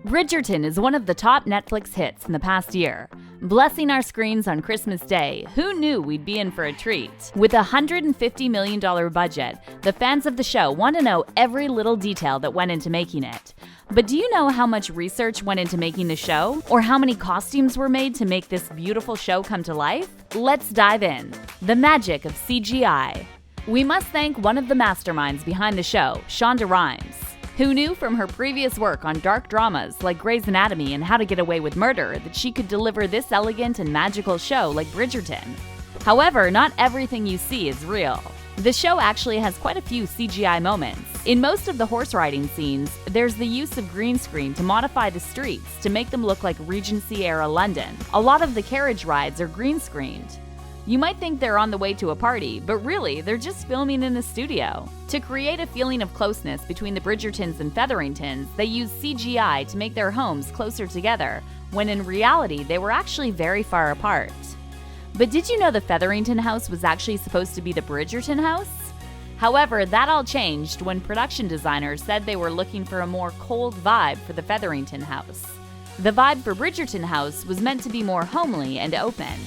Bridgerton is one of the top Netflix hits in the past year. Blessing our screens on Christmas Day, who knew we'd be in for a treat? With a $150 million budget, the fans of the show want to know every little detail that went into making it. But do you know how much research went into making the show? Or how many costumes were made to make this beautiful show come to life? Let's dive in. The magic of CGI. We must thank one of the masterminds behind the show, Shonda Rhimes. Who knew from her previous work on dark dramas like Grey's Anatomy and How to Get Away with Murder that she could deliver this elegant and magical show like Bridgerton? However, not everything you see is real. The show actually has quite a few CGI moments. In most of the horse riding scenes, there's the use of green screen to modify the streets to make them look like Regency-era London. A lot of the carriage rides are green screened. You might think they're on the way to a party, but really, they're just filming in the studio. To create a feeling of closeness between the Bridgertons and Featheringtons, they used CGI to make their homes closer together, when in reality, they were actually very far apart. But did you know the Featherington house was actually supposed to be the Bridgerton house? However, that all changed when production designers said they were looking for a more cold vibe for the Featherington house. The vibe for Bridgerton house was meant to be more homely and open.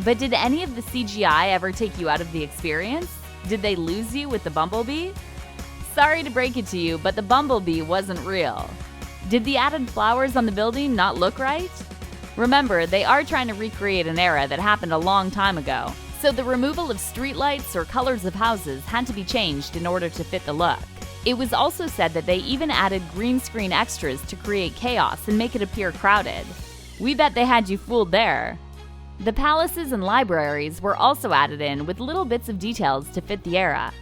But did any of the CGI ever take you out of the experience? Did they lose you with the bumblebee? Sorry to break it to you, but the bumblebee wasn't real. Did the added flowers on the building not look right? Remember, they are trying to recreate an era that happened a long time ago, so the removal of streetlights or colors of houses had to be changed in order to fit the look. It was also said that they even added green screen extras to create chaos and make it appear crowded. We bet they had you fooled there. The palaces and libraries were also added in with little bits of details to fit the era.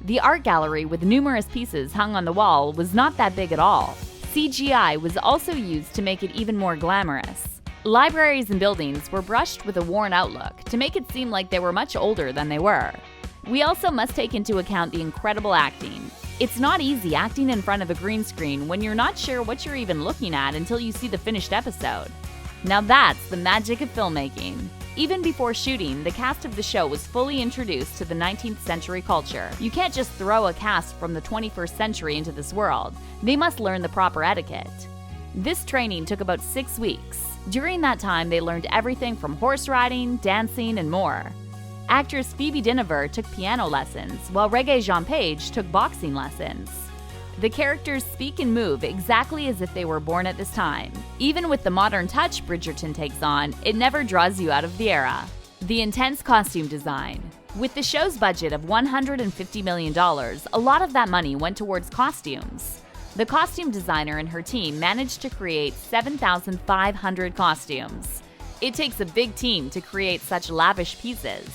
The art gallery with numerous pieces hung on the wall was not that big at all. CGI was also used to make it even more glamorous. Libraries and buildings were brushed with a worn-out look to make it seem like they were much older than they were. We also must take into account the incredible acting. It's not easy acting in front of a green screen when you're not sure what you're even looking at until you see the finished episode. Now that's the magic of filmmaking. Even before shooting, the cast of the show was fully introduced to the 19th century culture. You can't just throw a cast from the 21st century into this world. They must learn the proper etiquette. This training took about 6 weeks. During that time, they learned everything from horse riding, dancing, and more. Actress Phoebe Dynevor took piano lessons, while Regé-Jean Page took boxing lessons. The characters speak and move exactly as if they were born at this time. Even with the modern touch Bridgerton takes on, it never draws you out of the era. The intense costume design. With the show's budget of $150 million, a lot of that money went towards costumes. The costume designer and her team managed to create 7,500 costumes. It takes a big team to create such lavish pieces.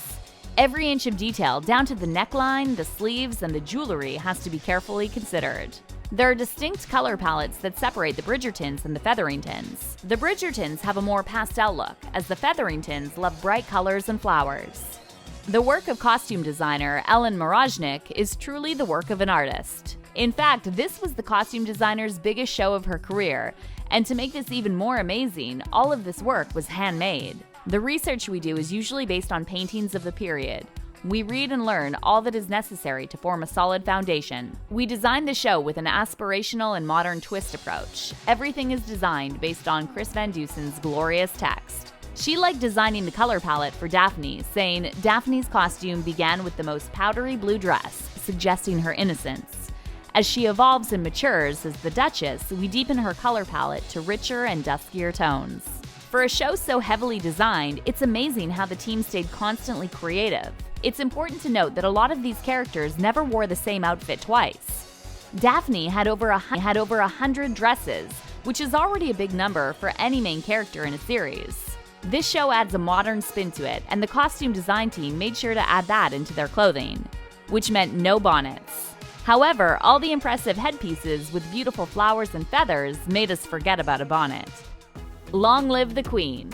Every inch of detail, down to the neckline, the sleeves, and the jewelry, has to be carefully considered. There are distinct color palettes that separate the Bridgertons and the Featheringtons. The Bridgertons have a more pastel look, as the Featheringtons love bright colors and flowers. The work of costume designer Ellen Moroznik is truly the work of an artist. In fact, this was the costume designer's biggest show of her career, and to make this even more amazing, all of this work was handmade. The research we do is usually based on paintings of the period. We read and learn all that is necessary to form a solid foundation. We designed the show with an aspirational and modern twist approach. Everything is designed based on Chris Van Deusen's glorious text. She liked designing the color palette for Daphne, saying, "Daphne's costume began with the most powdery blue dress, suggesting her innocence. As she evolves and matures as the Duchess, we deepen her color palette to richer and duskier tones." For a show so heavily designed, it's amazing how the team stayed constantly creative. It's important to note that a lot of these characters never wore the same outfit twice. Daphne had over 100 dresses, which is already a big number for any main character in a series. This show adds a modern spin to it, and the costume design team made sure to add that into their clothing, which meant no bonnets. However, all the impressive headpieces with beautiful flowers and feathers made us forget about a bonnet. Long live the Queen.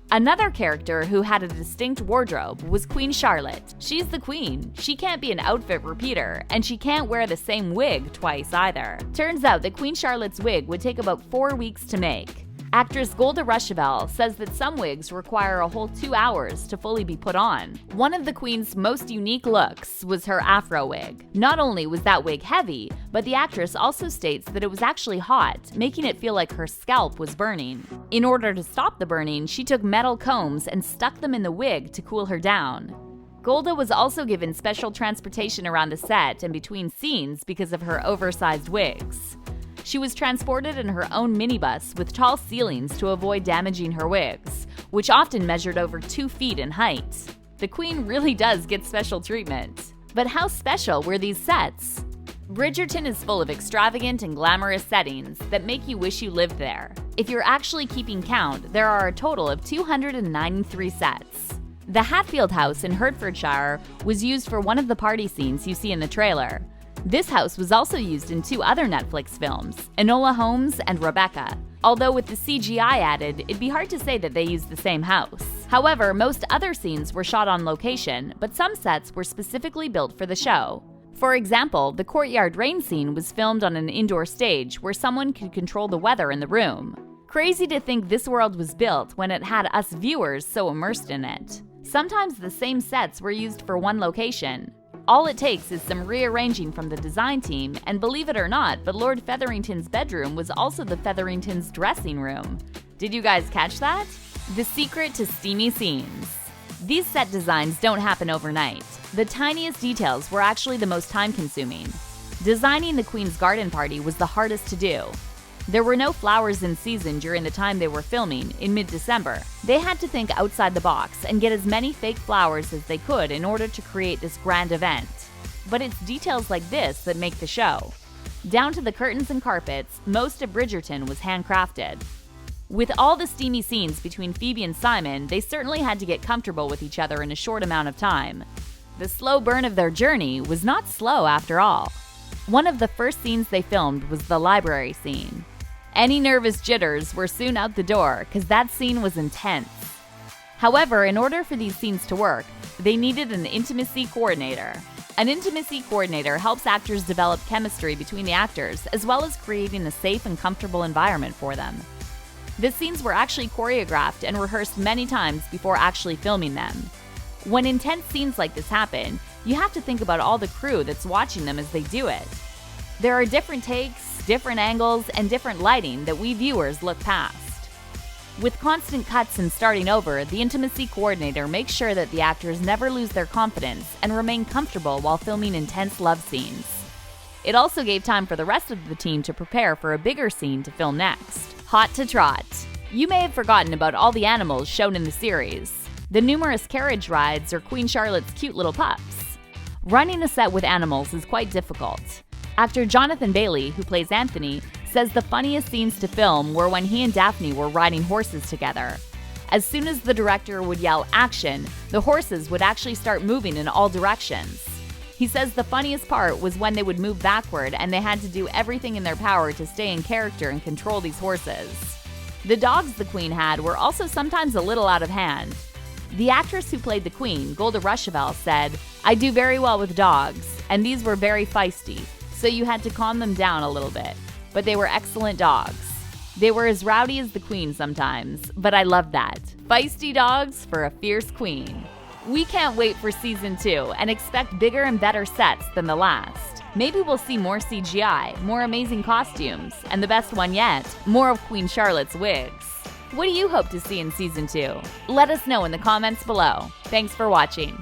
Another character who had a distinct wardrobe was Queen Charlotte. She's the queen. She can't be an outfit repeater, and she can't wear the same wig twice either. Turns out that Queen Charlotte's wig would take about 4 weeks to make. Actress Golda Rosheuvel says that some wigs require a whole 2 hours to fully be put on. One of the Queen's most unique looks was her afro wig. Not only was that wig heavy, but the actress also states that it was actually hot, making it feel like her scalp was burning. In order to stop the burning, she took metal combs and stuck them in the wig to cool her down. Golda was also given special transportation around the set and between scenes because of her oversized wigs. She was transported in her own minibus with tall ceilings to avoid damaging her wigs, which often measured over 2 feet in height. The Queen really does get special treatment. But how special were these sets? Bridgerton is full of extravagant and glamorous settings that make you wish you lived there. If you're actually keeping count, there are a total of 293 sets. The Hatfield house in Hertfordshire was used for one of the party scenes you see in the trailer. This house was also used in 2 other Netflix films, Enola Holmes and Rebecca. Although with the CGI added, it'd be hard to say that they used the same house. However, most other scenes were shot on location, but some sets were specifically built for the show. For example, the courtyard rain scene was filmed on an indoor stage where someone could control the weather in the room. Crazy to think this world was built when it had us viewers so immersed in it. Sometimes the same sets were used for one location. All it takes is some rearranging from the design team, and believe it or not, but Lord Featherington's bedroom was also the Featheringtons' dressing room. Did you guys catch that? The secret to steamy scenes. These set designs don't happen overnight. The tiniest details were actually the most time-consuming. Designing the Queen's garden party was the hardest to do. There were no flowers in season during the time they were filming, in mid-December. They had to think outside the box and get as many fake flowers as they could in order to create this grand event. But it's details like this that make the show. Down to the curtains and carpets, most of Bridgerton was handcrafted. With all the steamy scenes between Phoebe and Simon, they certainly had to get comfortable with each other in a short amount of time. The slow burn of their journey was not slow after all. One of the first scenes they filmed was the library scene. Any nervous jitters were soon out the door because that scene was intense. However, in order for these scenes to work, they needed an intimacy coordinator. An intimacy coordinator helps actors develop chemistry between the actors as well as creating a safe and comfortable environment for them. The scenes were actually choreographed and rehearsed many times before actually filming them. When intense scenes like this happen, you have to think about all the crew that's watching them as they do it. There are different takes, different angles, and different lighting that we viewers look past. With constant cuts and starting over, the intimacy coordinator makes sure that the actors never lose their confidence and remain comfortable while filming intense love scenes. It also gave time for the rest of the team to prepare for a bigger scene to film next. Hot to trot. You may have forgotten about all the animals shown in the series. The numerous carriage rides or Queen Charlotte's cute little pups. Running a set with animals is quite difficult. Actor Jonathan Bailey, who plays Anthony, says the funniest scenes to film were when he and Daphne were riding horses together. As soon as the director would yell action, the horses would actually start moving in all directions. He says the funniest part was when they would move backward and they had to do everything in their power to stay in character and control these horses. The dogs the Queen had were also sometimes a little out of hand. The actress who played the Queen, Golda Rosheuvel, said, "I do very well with dogs, and these were very feisty, so you had to calm them down a little bit. But they were excellent dogs. They were as rowdy as the Queen sometimes, but I loved that. Feisty dogs for a fierce Queen." We can't wait for season 2 and expect bigger and better sets than the last. Maybe we'll see more CGI, more amazing costumes, and the best one yet, more of Queen Charlotte's wigs. What do you hope to see in season 2? Let us know in the comments below. Thanks for watching.